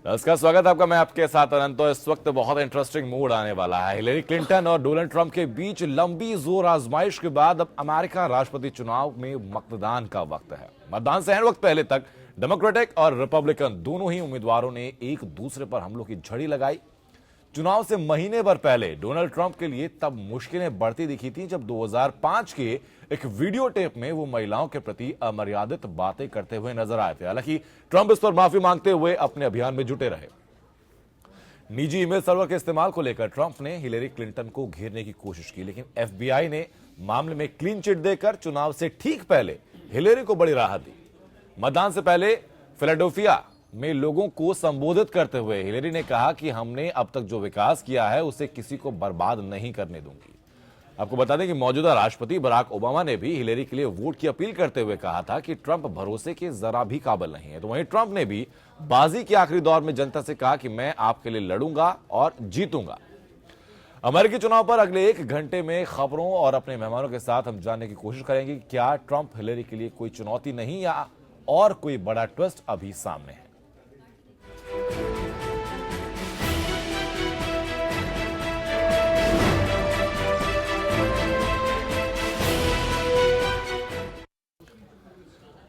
नमस्कार, स्वागत है आपका। मैं आपके साथ अनंत। तो इस वक्त बहुत इंटरेस्टिंग मूड आने वाला है। हिलेरी क्लिंटन और डोनाल्ड ट्रंप के बीच लंबी जोर आजमाइश के बाद अब अमेरिका राष्ट्रपति चुनाव में मतदान का वक्त है। मतदान से हर वक्त पहले तक डेमोक्रेटिक और रिपब्लिकन दोनों ही उम्मीदवारों ने एक दूसरे पर हमलों की झड़ी लगाई। चुनाव से महीने भर पहले डोनाल्ड ट्रंप के लिए तब मुश्किलें बढ़ती दिखी थी जब 2005 के एक वीडियो टेप में वो महिलाओं के प्रति अमर्यादित बातें करते हुए नजर आए थे। हालांकि ट्रंप इस पर माफी मांगते हुए अपने अभियान में जुटे रहे। निजी ईमेल सर्वर के इस्तेमाल को लेकर ट्रंप ने हिलेरी क्लिंटन को घेरने की कोशिश की, लेकिन एफबीआई ने मामले में क्लीन चिट देकर चुनाव से ठीक पहले हिलेरी को बड़ी राहत दी। मतदान से पहले फिलाडेल्फिया में लोगों को संबोधित करते हुए हिलेरी ने कहा कि हमने अब तक जो विकास किया है उसे किसी को बर्बाद नहीं करने दूंगी। आपको बता दें कि मौजूदा राष्ट्रपति बराक ओबामा ने भी हिलेरी के लिए वोट की अपील करते हुए कहा था कि ट्रंप भरोसे के जरा भी काबिल नहीं है। तो वहीं ट्रंप ने भी बाजी के आखिरी दौर में जनता से कहा कि मैं आपके लिए लड़ूंगा और जीतूंगा। अमेरिकी चुनाव पर अगले 1 घंटे में खबरों और अपने मेहमानों के साथ हम जानने की कोशिश करेंगे कि क्या ट्रंप हिलेरी के लिए कोई चुनौती नहीं या और कोई बड़ा ट्विस्ट अभी सामने है।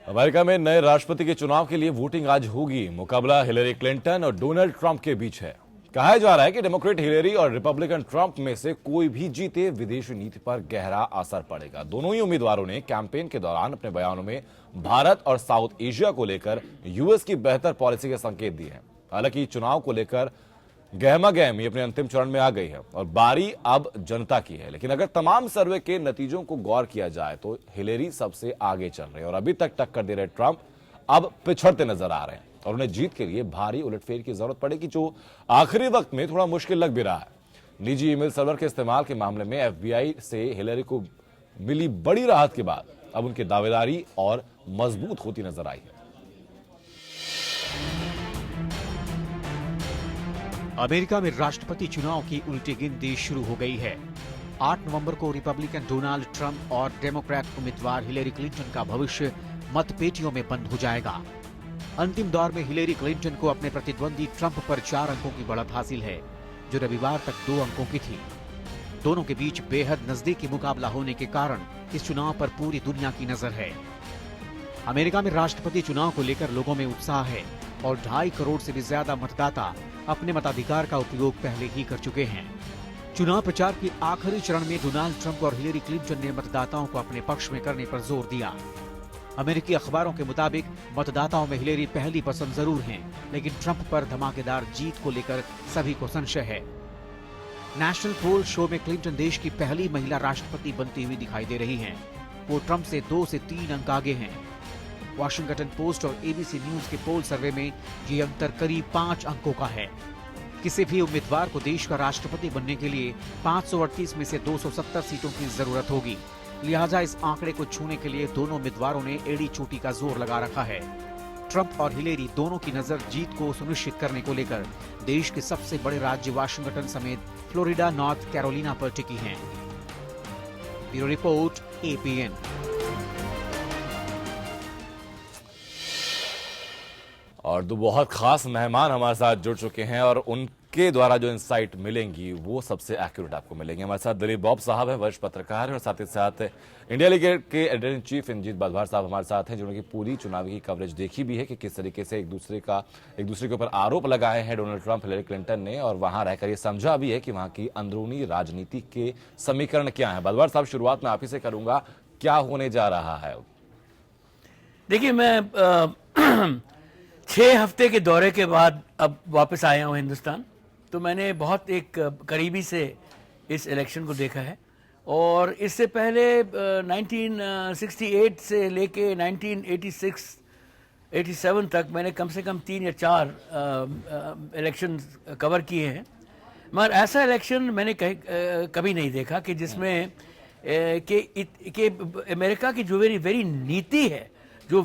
अमेरिका में नए राष्ट्रपति के चुनाव के लिए वोटिंग आज होगी। मुकाबला हिलेरी क्लिंटन और डोनाल्ड ट्रंप के बीच है। कहा जा रहा है कि डेमोक्रेट हिलेरी और रिपब्लिकन ट्रंप में से कोई भी जीते विदेशी नीति पर गहरा असर पड़ेगा। दोनों ही उम्मीदवारों ने कैंपेन के दौरान अपने बयानों में भारत और साउथ एशिया को लेकर यूएस की बेहतर पॉलिसी के संकेत दिए हैं। हालांकि चुनाव को लेकर गहमागहमी अपने अंतिम चरण में आ गई है और बारी अब जनता की है। लेकिन अगर तमाम सर्वे के नतीजों को गौर किया जाए तो हिलेरी सबसे आगे चल रहे हैं और अभी तक टक्कर दे रहे ट्रंप अब पिछड़ते नजर आ रहे हैं और उन्हें जीत के लिए भारी उलटफेर की जरूरत पड़ेगी, जो आखिरी वक्त में थोड़ा मुश्किल लग भी रहा है। निजी ईमेल सर्वर के इस्तेमाल के मामले में एफबीआई से हिलेरी को मिली बड़ी राहत के बाद अब उनकी दावेदारी और मजबूत होती नजर आई है। अमेरिका में राष्ट्रपति चुनाव की उल्टी गिनती शुरू हो गई है। 8 नवंबर को रिपब्लिकन डोनाल्ड ट्रंप और डेमोक्रेट उम्मीदवार हिलेरी क्लिंटन का भविष्य मतपेटियों में बंद हो जाएगा। अंतिम दौर में हिलेरी क्लिंटन को अपने प्रतिद्वंदी ट्रंप पर 4 अंकों की बढ़त हासिल है, जो रविवार तक 2 अंकों की थी। दोनों के बीच बेहद नजदीकी मुकाबला होने के कारण इस चुनाव पर पूरी दुनिया की नजर है। अमेरिका में राष्ट्रपति चुनाव को लेकर लोगों में उत्साह है और 2.5 करोड़ से भी ज्यादा मतदाता अपने मताधिकार का उपयोग पहले ही कर चुके हैं। चुनाव प्रचार के आखिरी चरण में डोनाल्ड ट्रंप और हिलेरी क्लिंटन ने मतदाताओं को अपने पक्ष में करने पर जोर दिया। अमेरिकी अखबारों के मुताबिक मतदाताओं में हिलेरी पहली पसंद जरूर हैं, लेकिन ट्रंप पर धमाकेदार जीत को लेकर सभी को संशय है। नेशनल पोल शो में क्लिंटन देश की पहली महिला राष्ट्रपति बनती हुई दिखाई दे रही हैं। वो ट्रंप से 2 से 3 अंक आगे हैं। वॉशिंगटन पोस्ट और एबीसी न्यूज के पोल सर्वे में ये अंतर करीब 5 अंकों का है। किसी भी उम्मीदवार को देश का राष्ट्रपति बनने के लिए 538 में से 270 सीटों की जरूरत होगी। लिहाजा इस आंकड़े को छूने के लिए दोनों उम्मीदवारों ने एड़ी चोटी का जोर लगा रखा है। ट्रंप और हिलेरी दोनों की नजर जीत को सुनिश्चित करने को लेकर देश के सबसे बड़े राज्य वाशिंगटन समेत फ्लोरिडा, नॉर्थ कैरोलिना पर टिकी हैं। Bureau report, APN. और 2 बहुत खास मेहमान हमारे साथ जुड़ चुके हैं और उनके द्वारा जो इंसाइट मिलेंगी वो सबसे एक्यूरेट आपको मिलेंगी। हमारे साथ दिलीप बॉब साहब हैं, वरिष्ठ पत्रकार हैं, और साथ ही साथ इंडिया लीग के एडिटर इन चीफ इंजीत बदभार साहब हमारे साथ हैं, जिन्होंने पूरी चुनावी की कवरेज देखी भी है कि किस तरीके से एक दूसरे के ऊपर आरोप लगाए हैं डोनाल्ड ट्रंप, हिलेरी क्लिंटन ने, और वहां रहकर ये समझा भी है कि वहां की अंदरूनी राजनीति के समीकरण क्या है। बदभार साहब, शुरुआत में आप ही से करूंगा, क्या होने जा रहा है? देखिए, मैं 6 हफ्ते के दौरे के बाद अब वापस आया हूँ हिंदुस्तान, तो मैंने बहुत एक करीबी से इस इलेक्शन को देखा है। और इससे पहले 1968 से लेके 1986-87 तक मैंने कम से कम 3 या 4 इलेक्शन कवर किए हैं, मगर ऐसा इलेक्शन मैंने कभी नहीं देखा कि जिसमें कि अमेरिका की जो वेरी नीति है, जो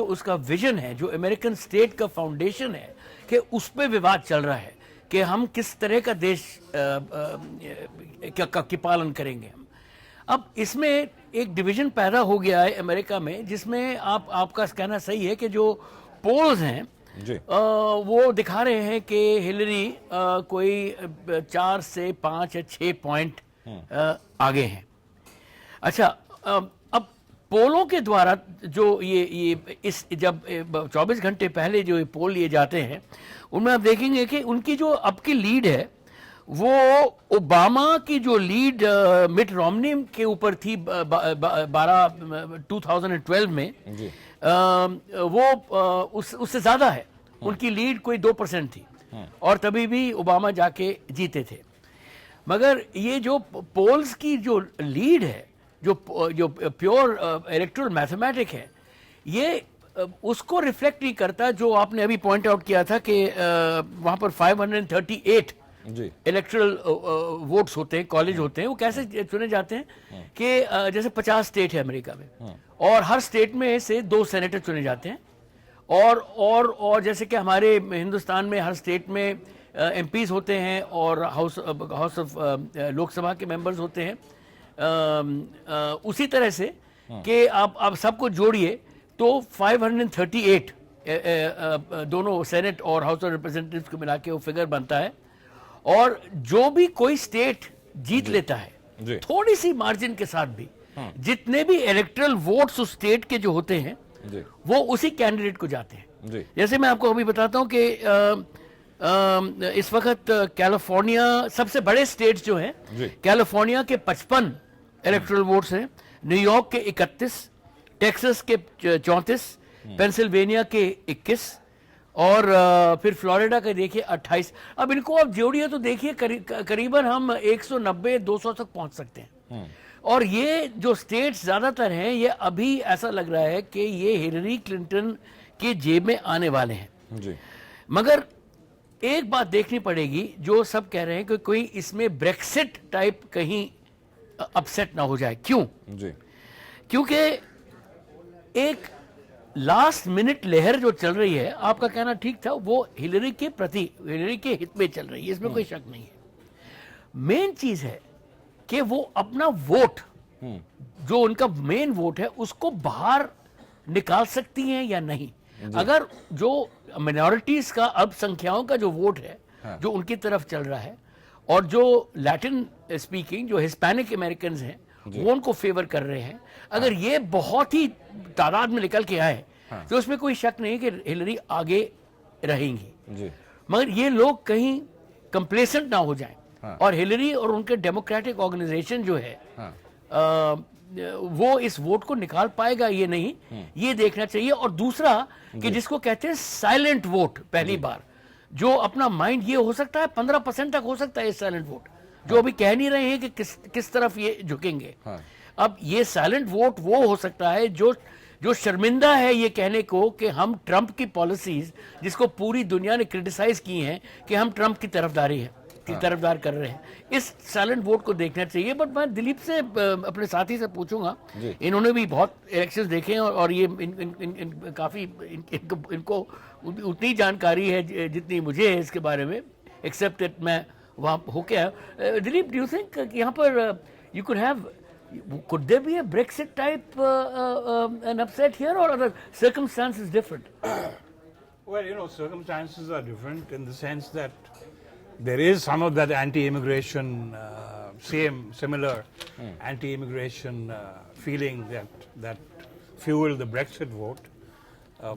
उसका विजन है, जो अमेरिकन स्टेट का फाउंडेशन है, कि उस पे विवाद चल रहा है कि हम किस तरह का देश की पालन करेंगे हम। अब इसमें एक डिवीजन पैदा हो गया है अमेरिका में, जिसमें आपका कहना सही है कि जो पोल्स हैं जी। वो दिखा रहे हैं कि हिलरी कोई 4 से 5 या 6 पॉइंट आगे हैं। अच्छा, अब पोलों के द्वारा जो ये इस जब 24 घंटे पहले जो ये पोल लिए जाते हैं, उनमें आप देखेंगे कि उनकी जो अब की लीड है वो ओबामा की जो लीड मिट रोमनी के ऊपर थी 2012 में जी। वो उससे ज्यादा है। उनकी लीड कोई 2% थी और तभी भी ओबामा जाके जीते थे। मगर ये जो पोल्स की जो लीड है, जो प्योर इलेक्टोरल मैथमेटिक है, ये उसको रिफ्लेक्ट नहीं करता जो आपने अभी पॉइंट आउट किया था कि वहां पर 538 जी। इलेक्टोरल वोट्स होते हैं, कॉलेज होते हैं। वो कैसे चुने जाते हैं कि जैसे 50 स्टेट है अमेरिका में, और हर स्टेट में से 2 सेनेटर चुने जाते हैं, और जैसे कि हमारे हिंदुस्तान में हर स्टेट में एमपीज होते हैं और हाउस ऑफ लोकसभा के मेंबर्स होते हैं। उसी तरह से कि आप सबको जोड़िए तो 538 दोनों सेनेट और हाउस ऑफ रिप्रेजेंटेटिव्स को मिला के वो फिगर बनता है। और जो भी कोई स्टेट जीत लेता है जी। थोड़ी सी मार्जिन के साथ भी, जितने भी इलेक्टोरल वोट्स उस स्टेट के जो होते हैं जी। वो उसी कैंडिडेट को जाते हैं। जी। जैसे मैं आपको अभी बताता हूं कि इस वक्त कैलिफोर्निया सबसे बड़े स्टेट्स जो हैं, जी। कैलिफोर्निया के 55 इलेक्टोरल वोट्स हैं, न्यूयॉर्क के 31, टेक्सास के 34, पेंसिल्वेनिया के 21 और फिर फ्लोरिडा का देखिए 28। अब इनको आप जोड़िए तो देखिए करीबन हम 190-200 तक पहुंच सकते हैं। और ये जो स्टेट्स ज्यादातर हैं, ये अभी ऐसा लग रहा है कि ये हिलरी क्लिंटन के जेब में आने वाले हैं। जी। मगर एक बात देखनी पड़ेगी, जो सब कह रहे हैं कि कोई इसमें ब्रेक्सिट टाइप कहीं अपसेट ना हो जाए। क्यों? जी। क्योंकि एक लास्ट मिनट लहर जो चल रही है, आपका कहना ठीक था, वो हिलरी के प्रति, हिलरी के हित में चल रही है, इसमें कोई शक नहीं है। मेन चीज है कि वो अपना वोट, जो उनका मेन वोट है, उसको बाहर निकाल सकती हैं या नहीं। अगर जो मिनॉरिटीज का, अल्पसंख्याओं का जो वोट है, जो उनकी तरफ चल रहा है, और जो लैटिन स्पीकिंग जो हिस्पैनिक अमेरिकन हैं वो उनको फेवर कर रहे हैं, अगर ये बहुत ही तादाद में निकल के आए तो उसमें कोई शक नहीं कि हिलरी आगे रहेंगी। जी। मगर ये लोग कहीं कंप्लेसेंट ना हो जाएं और हिलरी और उनके डेमोक्रेटिक ऑर्गेनाइजेशन जो है वो इस वोट को निकाल पाएगा ये नहीं, ये देखना चाहिए। और दूसरा कि जिसको कहते हैं साइलेंट वोट, पहली बार जो अपना माइंड, ये हो सकता है 15% तक हो सकता है ये साइलेंट वोट, जो अभी कह नहीं रहे हैं कि किस तरफ ये झुकेंगे। अब ये साइलेंट वोट वो हो सकता है जो शर्मिंदा है ये कहने को कि हम ट्रंप की पॉलिसीज, जिसको पूरी दुनिया ने क्रिटिसाइज की हैं कि हम ट्रंप की तरफदार कर रहे हैं, इस साइलेंट वोट को देखना चाहिए। बट मैं दिलीप से, अपने साथी से पूछूंगा, इन्होंने भी बहुत इलेक्शंस देखे हैं और ये काफी इनको उतनी जानकारी है जितनी मुझे है इसके बारे में, एक्सेप्ट दैट मैं वहाँ होके आया। दिलीप, डू यू थिंक यहाँ पर you could have, could there be a Brexit type an upset here, or are the circumstances different? Well, you know, circumstances are different in the sense that there is some of that anti-immigration, similar anti-immigration feeling that fueled the Brexit vote.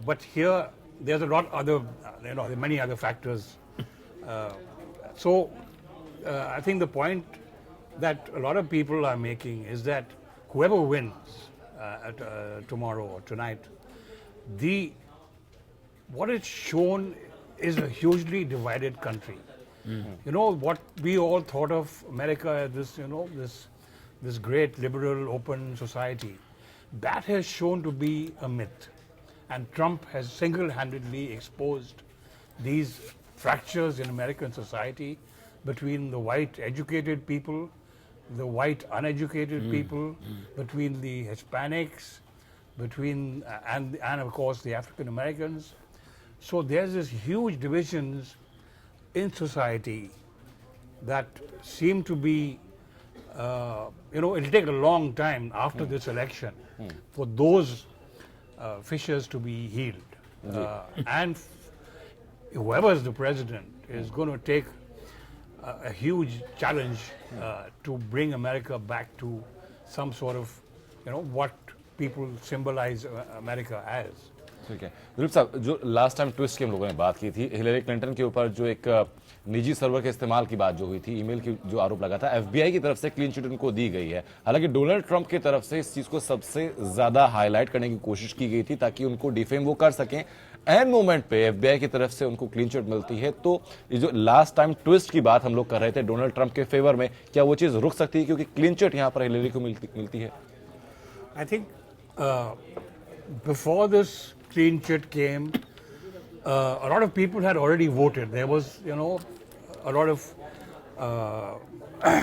But here, there's a lot other, there are many other factors. So, I think the point that a lot of people are making is that whoever wins tomorrow or tonight, what it's shown is a hugely divided country. You know, what we all thought of America as this great liberal open society, that has shown to be a myth. And Trump has single-handedly exposed these fractures in American society between the white educated people, the white uneducated people, between the Hispanics, and of course the African Americans. So there's this huge divisions in society that seem to be, it'll take a long time after this election for those fissures to be healed. And whoever is the president is going to take a huge challenge to bring America back to some sort of, what people symbolize America as. ठीक है दिलीप साहब, जो last time twist की हम लोगों ने बात की थी, हिलरी क्लिंटन के ऊपर जो एक निजी सर्वर के इस्तेमाल की बात जो हुई थी, ईमेल की जो आरोप लगा था, एफबीआई की तरफ से क्लीन चिट उनको दी गई है। हालांकि डोनाल्ड ट्रंप की तरफ से इस चीज को सबसे ज्यादा हाईलाइट करने की कोशिश की गई थी ताकि उनको डिफेम वो कर सकें। एंड मोमेंट पे एफबीआई की तरफ से उनको क्लीन चिट मिलती है, तो ये जो लास्ट टाइम ट्विस्ट की बात हम लोग कर रहे थे डोनाल्ड ट्रंप के फेवर में, क्या वो चीज रुक सकती है क्योंकि क्लीन चिट यहां पर हिलरी को मिलती है? I think before this clean chit came, a lot of people had already voted. There was, a lot of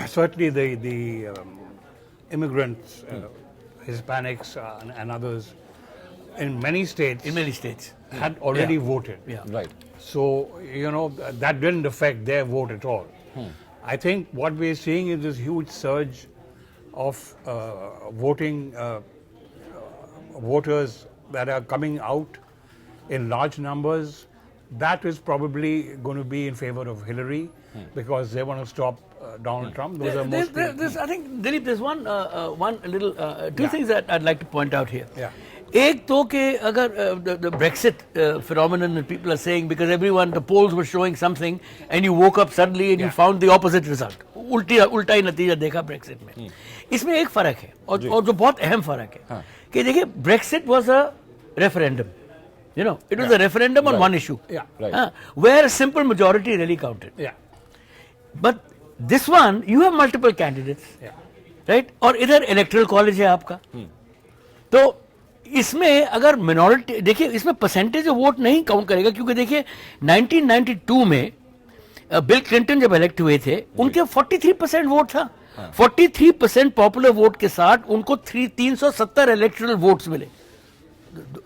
certainly the immigrants, Hispanics and others in many states had already voted. Yeah. Right. So, that didn't affect their vote at all. I think what we're seeing is this huge surge of voting voters that are coming out in large numbers. That is probably going to be in favor of Hillary because they want to stop Donald Trump. Those are most. I think, Dilip, there's one little two things that I'd like to point out here. Yeah. एक तो कि अगर the Brexit phenomenon and people are saying because everyone the polls were showing something and you woke up suddenly and you found the opposite result, उल्टा ही नतीजा देखा Brexit में। इसमें एक फर्क है और जो बहुत अहम फर्क है कि देखिए Brexit was a referendum, it was a referendum on one issue, where a simple majority really counted. But this one you have multiple candidates, right? और इधर इलेक्टोरल कॉलेज है आपका, तो इसमें अगर मिनॉरिटी देखिए, इसमें परसेंटेज ऑफ वोट नहीं काउंट करेगा क्योंकि देखिए 1992 में बिल क्लिंटन जब इलेक्ट हुए थे उनके 43% वोट था। 43% पॉपुलर वोट के साथ उनको 370 इलेक्टोरल वोट्स मिले।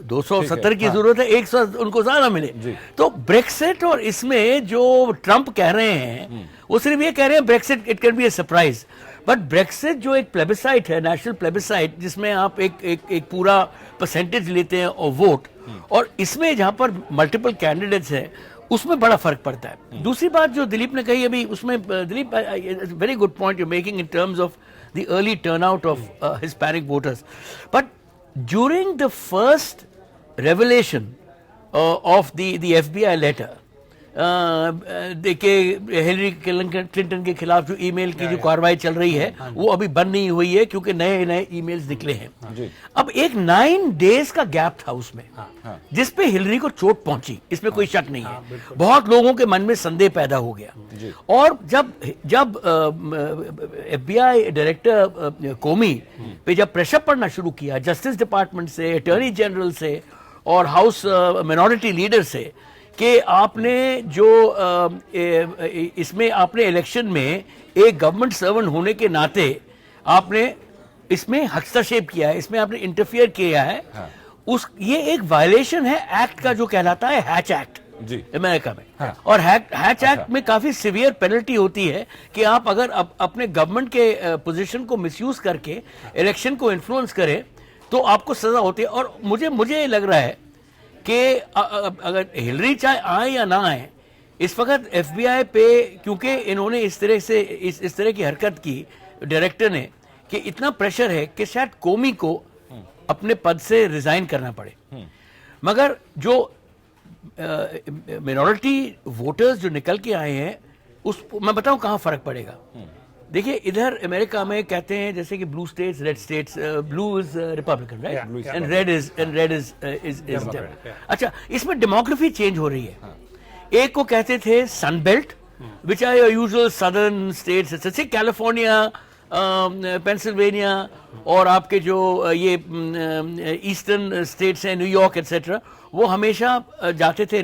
270 की जरूरत है, 100 उनको ज्यादा मिले। तो ब्रेक्सिट और इसमें जो ट्रंप कह रहे हैं वो सिर्फ ये कह रहे हैं Brexit it can be A surprise, but Brexit जो एक प्लेबिसाइट है, नेशनल प्लेबिसाइट, जिसमें आप एक पूरा परसेंटेज लेते हैं और वोट, और इसमें जहां पर मल्टीपल कैंडिडेट्स हैं उसमें बड़ा फर्क पड़ता है। दूसरी बात जो दिलीप ने कही अभी, उसमें Dilip very good point you making in terms of the early turnout of Hispanic voters, but during the first revelation of the FBI letter, देखिए हिलरी क्लिंटन के खिलाफ जो ईमेल की जो कार्रवाई चल रही है वो अभी बंद नहीं हुई है क्योंकि नए ईमेल्स निकले हैं। अब एक 9 days का गैप था उसमें जिस पे हिलरी को चोट पहुंची, इसमें कोई शक नहीं है। बहुत लोगों के मन में संदेह पैदा हो गया, और जब FBI डायरेक्टर कोमी पे जब प्रेशर पड़ना शुरू किया जस्टिस डिपार्टमेंट से, अटॉर्नी जनरल से और हाउस मिनॉरिटी लीडर से कि आपने जो इसमें आपने इलेक्शन में एक गवर्नमेंट सर्वेंट होने के नाते आपने इसमें हस्तक्षेप किया है, इसमें आपने इंटरफियर किया है, ये एक वायलेशन है एक्ट का जो कहलाता है हैच एक्ट अमेरिका में। और हैच एक्ट में काफी सिवियर पेनल्टी होती है कि आप अगर अपने गवर्नमेंट के पोजीशन को मिसयूज करके इलेक्शन को इन्फ्लुएंस करें तो आपको सजा होती है। और मुझे लग रहा है कि अगर हिलरी चाहे आए या ना आए, इस वक्त एफबीआई पे क्योंकि इन्होंने इस तरह की हरकत की डायरेक्टर ने कि इतना प्रेशर है कि शायद कोमी को अपने पद से रिजाइन करना पड़े। मगर जो मिनॉरिटी वोटर्स जो निकल के आए हैं मैं बताऊं कहां फर्क पड़ेगा। देखिए इधर अमेरिका में कहते हैं जैसे कि blue states, red states, blue is Republican right and red is Democrat. अच्छा, इसमें डेमोग्राफी चेंज हो रही है। एक को कहते थे sun belt which are your usual southern states जैसे कैलिफोर्निया, पेंसिल्वेनिया और आपके जो ये ईस्टर्न स्टेट्स हैं न्यूयॉर्क एटसेट्रा, वो हमेशा जाते थे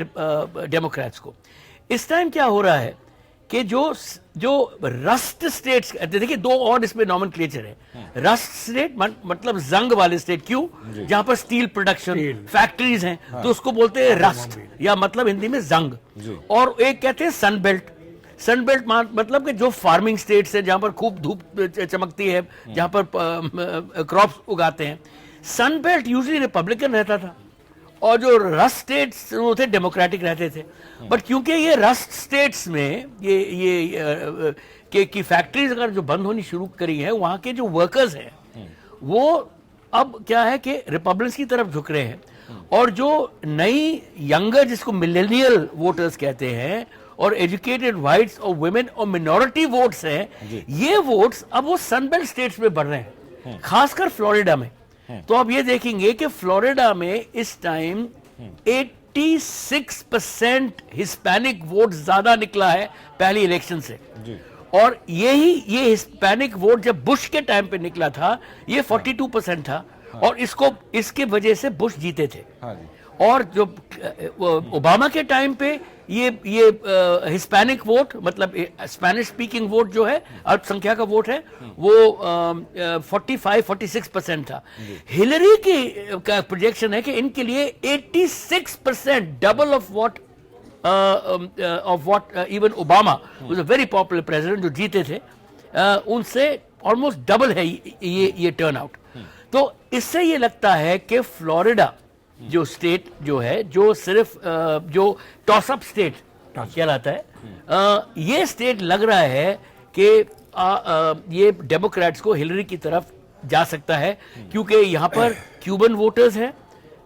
डेमोक्रेट्स को। इस टाइम क्या हो रहा है कि जो रस्ट स्टेट्स, देखिए दो और इसमें नॉमेनक्लेचर है। रस्ट स्टेट मतलब जंग वाले स्टेट, क्यों? जहां पर स्टील प्रोडक्शन फैक्ट्रीज हैं तो उसको बोलते हैं रस्ट या मतलब हिंदी में जंग। और एक कहते हैं सन बेल्ट। सन बेल्ट मतलब कि जो फार्मिंग स्टेट्स है जहां पर खूब धूप चमकती है, जहां पर क्रॉप्स उगाते हैं। सन बेल्ट यूजुअली रिपब्लिकन रहता था और जो रस्ट स्टेट्स वो थे डेमोक्रेटिक रहते थे। बट क्योंकि ये रस्ट स्टेट्स में की फैक्ट्रीज अगर जो बंद होनी शुरू करी है, वहाँ के जो वर्कर्स हैं वो अब क्या है कि रिपब्लिक्स की तरफ झुक रहे हैं, और जो नई यंगर जिसको मिलेनियल वोटर्स कहते हैं और एजुकेटेड व्हाइट्स और वुमेन और मिनोरिटी वोट्स हैं, ये वोट्स अब वो सनबेल्ट स्टेट्स में बढ़ रहे हैं, खासकर फ्लोरिडा में। तो आप ये देखेंगे कि फ्लोरिडा में इस टाइम 86% हिस्पैनिक वोट ज्यादा निकला है पहली इलेक्शन से। और ये हिस्पैनिक वोट जब बुश के टाइम पे निकला था ये 42% था, और इसके वजह से बुश जीते थे। और जो ओबामा के टाइम पे ये हिस्पैनिक वोट मतलब स्पेनिश स्पीकिंग वोट जो है, अल्पसंख्या का वोट है, वो 45-46% था। हिलरी का प्रोजेक्शन है कि इनके लिए 86%, double of what even Obama was a very popular president जो जीते थे, उनसे ऑलमोस्ट डबल है ये टर्न आउट। तो इससे ये लगता है कि फ्लोरिडा जो स्टेट जो है, जो सिर्फ जो टॉस अप स्टेट कहलाता है, ये स्टेट लग रहा है कि ये डेमोक्रेट्स को हिलरी की तरफ जा सकता है, क्योंकि यहाँ पर क्यूबन वोटर्स हैं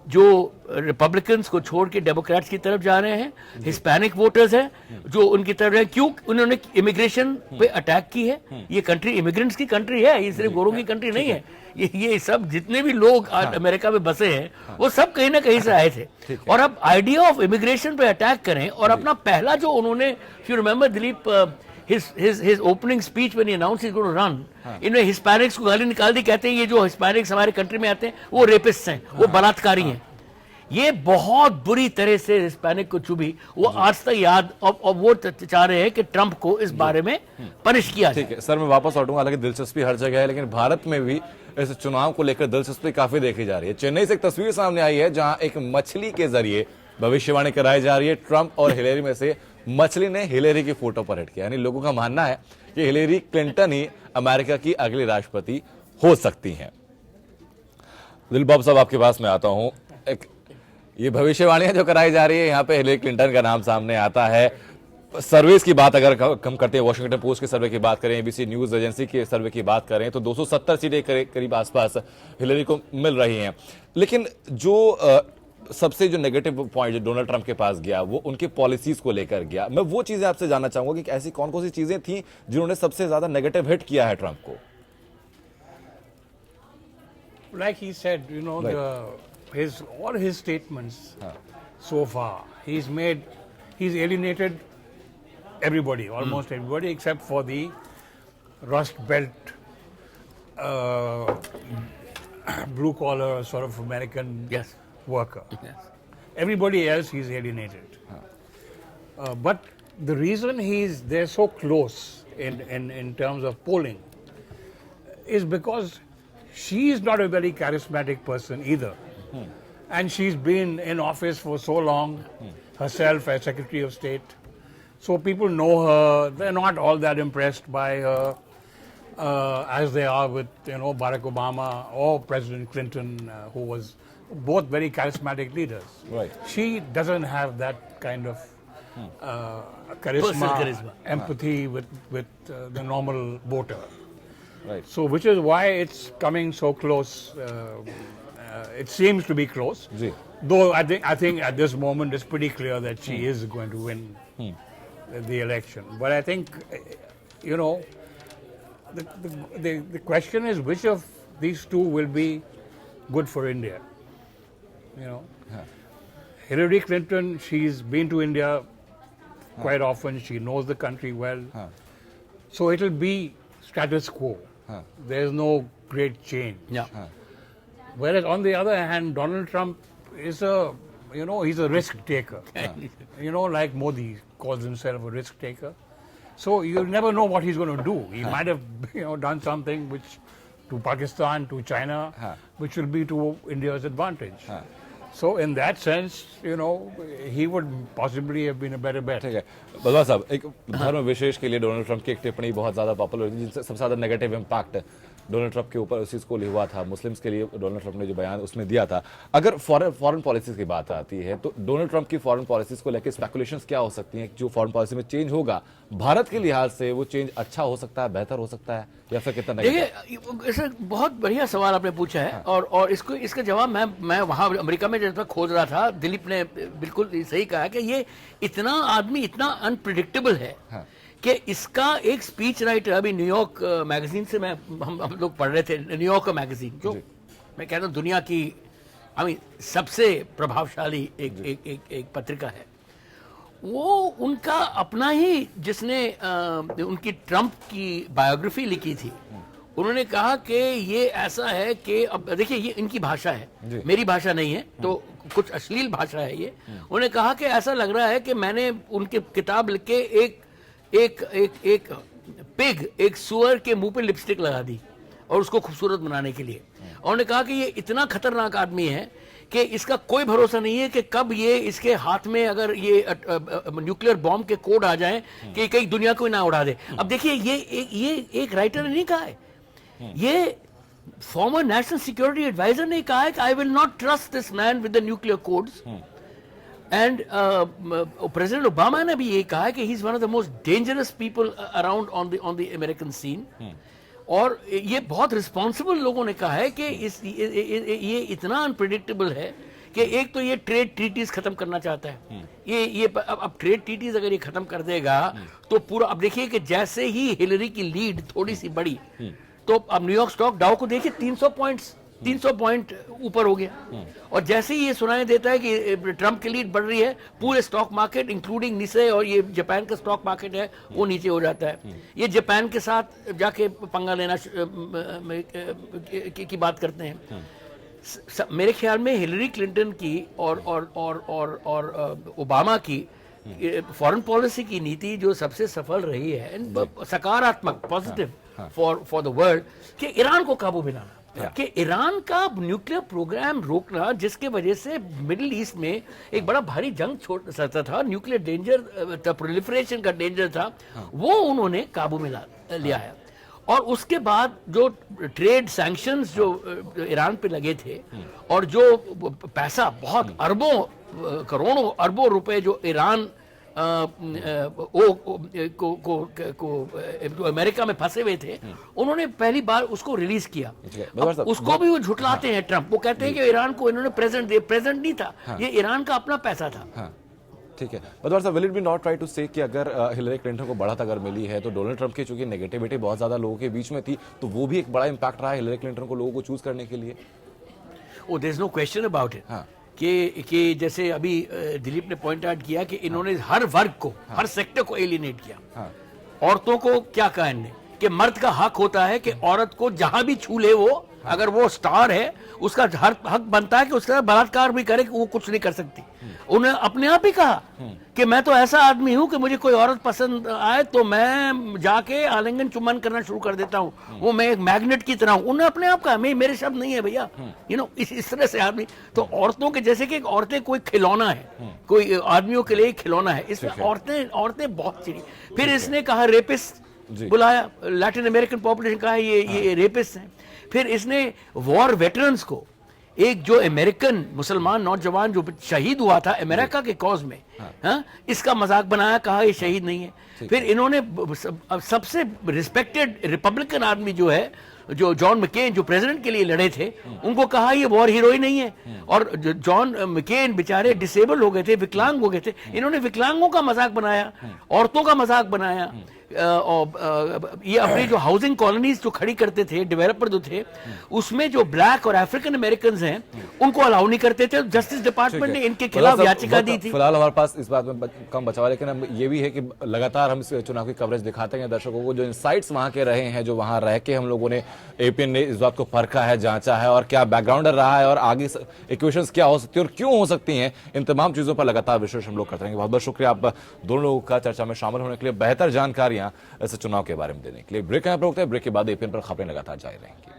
जो रिपब्लिकन्स को छोड़ के डेमोक्रेट्स की तरफ जा रहे हैं, हिस्पैनिक वोटर्स हैं जो उनकी तरफ हैं, क्यों उन्होंने इमिग्रेशन पे अटैक की है। ये कंट्री इमिग्रेंट्स की कंट्री है, ये सिर्फ गोरों की कंट्री नहीं है। ये सब जितने भी लोग आज अमेरिका में बसे हैं वो सब कहीं ना कहीं से आए थे, और अब आइडिया ऑफ इमिग्रेशन पे अटैक करें, और अपना पहला जो उन्होंने, if you remember Dilip, his opening speech when he announced he's going to run, इन्होंने हिस्पैनिक्स को गाली निकाल दी, कहते हैं ये जो हिस्पैनिक्स हमारे कंट्री में आते हैं वो रेपिस्ट हैं, वो बलात्कारी हैं। ये बहुत बुरी तरह से हिस्पैनिक को चुभी, वो आज तक याद, और वो चाह रहे हैं कि ट्रंप को इस बारे में पनिश किया जाए। ठीक है सर, मैं वापस लौटूंगा। हालांकि दिलचस्पी हर जगह है, लेकिन भारत में भी इस चुनाव को लेकर दिलचस्पी काफी देखी जा रही है। चेन्नई से एक तस्वीर सामने आई है जहां एक मछली के जरिए भविष्यवाणी कराई जा रही है। ट्रंप और हिलेरी में से मछली ने हिलेरी की फोटो पर हिट किया, यानी लोगों का मानना है कि हिलेरी क्लिंटन ही अमेरिका की अगली राष्ट्रपति हो सकती हैं। दिल बाबू साहब, आपके पास मैं आता हूं। ये भविष्यवाणियां जो कराई जा रही है, यहाँ पे हिलेरी क्लिंटन का नाम सामने आता है। सर्वेस की बात अगर हम करते हैं, वॉशिंगटन पोस्ट के सर्वे की बात करें, एबीसी न्यूज एजेंसी के सर्वे की बात करें, तो 270 सीटें करीब आसपास हिलेरी को मिल रही हैं। लेकिन जो सबसे जो नेगेटिव पॉइंट जो डोनाल्ड ट्रंप के पास गया, वो उनके पॉलिसीज को लेकर गया। मैं वो चीजें आपसे जानना चाहूंगा कि ऐसी कौन कौन सी चीजें थी जिन्होंने सबसे ज्यादा नेगेटिव हिट किया है ट्रंप को। Like he said, you know, Right. all his statements so far, he's alienated everybody, almost everybody, except for the Rust Belt, blue collar sort of American Yes. worker. Yes. Everybody else he's alienated. But the reason they're so close in terms of polling is because she's not a very charismatic person either. And she's been in office for so long herself as Secretary of State. So people know her. They're not all that impressed by her as they are with, you know, Barack Obama or President Clinton, who was both very charismatic leaders. Right. She doesn't have that kind of charisma, empathy with the normal voter. Right. So, which is why it's coming so close. It seems to be close. Ji. Though I think at this moment it's pretty clear that she is going to win the election. But I think, you know, the question is which of these two will be good for India. You know, Hillary Clinton, she's been to India quite often. She knows the country well. So it'll be status quo. There's no great change. Yeah. Whereas on the other hand, Donald Trump is he's a risk taker. You know, like Modi calls himself a risk taker. So you never know what he's going to do. He might have, done something which to Pakistan, to China, which will be to India's advantage. So in that sense, he would possibly have been a better bet. ठीक है बलवा साहब, एक धर्म विशेष के लिए Donald Trump की एक टिप्पणी बहुत ज्यादा पॉपुलर हुई थी, जिनसे सबसे ज्यादा नेगेटिव इम्पैक्ट डोनाल्ड ट्रंप के ऊपर उस चीज को हुआ था, मुस्लिम्स के लिए डोनाल्ड ट्रंप ने जो बयान उसमें दिया था। अगर फॉरेन पॉलिसीज की बात आती है तो डोनाल्ड ट्रंप की फॉरेन पॉलिसीज को लेकर स्पेकुलेशंस क्या हो सकती हैं? जो फॉरेन पॉलिसी में चेंज होगा भारत के लिहाज से वो चेंज अच्छा हो सकता है, बेहतर हो सकता है, या फिर कितना नेगेटिव? देखिए, ऐसा बहुत बढ़िया सवाल आपने पूछा है। और इसका जवाब मैं वहां अमेरिका में जब खोज रहा था, दिलीप ने बिल्कुल सही कहा कि ये इतना आदमी इतना अनप्रिडिक्टेबल है कि इसका एक स्पीच राइटर, अभी न्यूयॉर्क मैगजीन से हम लोग पढ़ रहे थे, न्यूयॉर्क मैगजीन जो मैं कहता हूँ दुनिया की सबसे प्रभावशाली एक पत्रिका है, वो उनका अपना ही जिसने उनकी ट्रंप की बायोग्राफी लिखी थी, उन्होंने कहा कि ये ऐसा है कि अब देखिए ये इनकी भाषा है, मेरी भाषा नहीं है, तो कुछ अश्लील भाषा है ये। उन्होंने कहा कि ऐसा लग रहा है कि मैंने उनकी किताब लिख के एक पिग, एक सुअर के मुंह पे लिपस्टिक लगा दी और उसको खूबसूरत बनाने के लिए। और उन्होंने कहा कि ये इतना खतरनाक आदमी है कि इसका कोई भरोसा नहीं है कि कब ये इसके हाथ में अगर ये न्यूक्लियर बॉम्ब के कोड आ जाएं कि कई दुनिया को ना उड़ा दे। अब देखिए ये एक राइटर ने नहीं कहा है, ये फॉर्मर नेशनल सिक्योरिटी एडवाइजर ने कहा है कि I will not trust this man with the nuclear codes. And president Obama ने भी ये कहा है कि he is one of the most dangerous people around on the American scene. और ये बहुत रिस्पॉन्सिबल लोगों ने कहा है कि ये इतना अनप्रिडिक्टेबल है कि एक तो ये ट्रेड ट्रीटीज खत्म करना चाहता है। ये अब ट्रेड ट्रीटीज अगर ये खत्म कर देगा तो पूरा, अब देखिए कि जैसे ही हिलरी की लीड थोड़ी सी बढ़ी तो अब न्यूयॉर्क स्टॉक डाउ को देखिए 300 पॉइंट ऊपर हो गया। और जैसे ही ये सुनाई देता है कि ट्रंप की लीड बढ़ रही है, पूरे स्टॉक मार्केट इंक्लूडिंग निसे और ये जापान का स्टॉक मार्केट है वो नीचे हो जाता है। ये जापान के साथ जाके पंगा लेना की बात करते हैं। मेरे ख्याल में हिलरी क्लिंटन की और ओबामा की फॉरेन पॉलिसी की नीति जो सबसे सफल रही है, सकारात्मक, पॉजिटिव फॉर द वर्ल्ड, कि ईरान को काबू में लाना, कि ईरान का न्यूक्लियर प्रोग्राम रोकना, जिसके वजह से मिडिल ईस्ट में एक बड़ा भारी जंग छोड़ सकता था, न्यूक्लियर डेंजर, प्रोलिफरेशन का डेंजर था, वो उन्होंने काबू में लिया है। और उसके बाद जो ट्रेड सैंक्शंस जो ईरान पे लगे थे और जो पैसा बहुत अरबों करोड़ों अरबों रुपए जो ईरान को अमेरिका में फंसे हुए थे, उन्होंने पहली बार उसको रिलीज किया। उसको भी वो झुटलाते हैं ट्रंप, वो कहते हैं कि ईरान को इन्होंने प्रेजेंट नहीं था, ये ईरान का अपना पैसा था। ठीक है, बदवार साहब, will it be not try to say कि अगर हिलरी क्लिंटन को बढ़त अगर मिली है तो डोनाल्ड ट्रंप की चूंकि नेगेटिविटी बहुत ज्यादा लोगों के बीच में थी, तो वो भी एक बड़ा इंपैक्ट रहा है हिलरी क्लिंटन को लोगों को चूज करने के लिए? There is no question about it. कि जैसे अभी दिलीप ने पॉइंट आउट किया कि इन्होंने हर वर्ग को, हर सेक्टर को एलिनेट किया। औरतों को क्या कहा इन्होंने कि मर्द का हक होता है कि औरत को जहां भी छू ले, वो अगर वो स्टार है उसका हर हक बनता है कि उसका बलात्कार भी करे, कि वो कुछ नहीं कर सकती। उन्हें अपने आप ही कहा कि मैं तो ऐसा आदमी हूं कि मुझे कोई औरत पसंद आए तो मैं जाके आलिंगन चुम्बन करना शुरू कर देता हूं, वो मैं एक मैग्नेट की तरह हूं। उन्हें अपने आप कहा, मेरे शब्द नहीं है भैया, इस तरह से आदमी। तो औरतों के जैसे कि औरतें कोई खिलौना है, कोई आदमियों के लिए खिलौना है, इसमें औरतें बहुत चिड़ी। फिर इसने कहा रेपिस्ट बुलाया, लैटिन अमेरिकन पॉपुलेशन कहा ये रेपिस्ट हैं। फिर इसने वॉर वेटरन्स को, एक जो अमेरिकन मुसलमान नौजवान जो शहीद हुआ था अमेरिका के कॉज में, इसका मजाक बनाया, कहा ये शहीद नहीं है। फिर इन्होंने सबसे रिस्पेक्टेड रिपब्लिकन आदमी जो है, जो जॉन मैकेन जो प्रेसिडेंट के लिए लड़े थे, उनको कहा ये वॉर हीरो ही नहीं है। और जॉन मैकेन बेचारे डिसेबल हो गए थे, विकलांग हो गए थे, इन्होंने विकलांगों का मजाक बनाया, औरतों का मजाक बनाया। ये अपनी जो हाउसिंग कॉलोनीज जो खड़ी करते थे डेवलपर जो थे, उसमें जो ब्लैक और अफ्रीकन अमेरिकन हैं उनको अलाउ नहीं करते थे। जस्टिस डिपार्टमेंट ने इनके खिलाफ याचिका दी थी। फिलहाल हमारे पास इस बात में कम बचा हुआ, लेकिन ये भी है कि लगातार हम इस चुनाव की कवरेज दिखाते हैं दर्शकों को, जो इनसाइट्स वहां के रहे हैं, जो वहां रह के हम लोगों ने एपीएन ने इस बात को परखा है, जांचा है, और क्या बैकग्राउंड रहा है और आगे इक्वेशंस क्या हो सकती है और क्यों हो सकती हैं, इन तमाम चीजों पर लगातार विश्लेषण हम लोग करते रहेंगे। बहुत बहुत शुक्रिया आप दोनों लोगों का चर्चा में शामिल होने के लिए, बेहतर जानकारियां इस चुनाव के बारे में देने के लिए। ब्रेक यहाँ पर होते हैं, ब्रेक के बाद एपीएन पर खबरें लगातार जारी रहेंगी।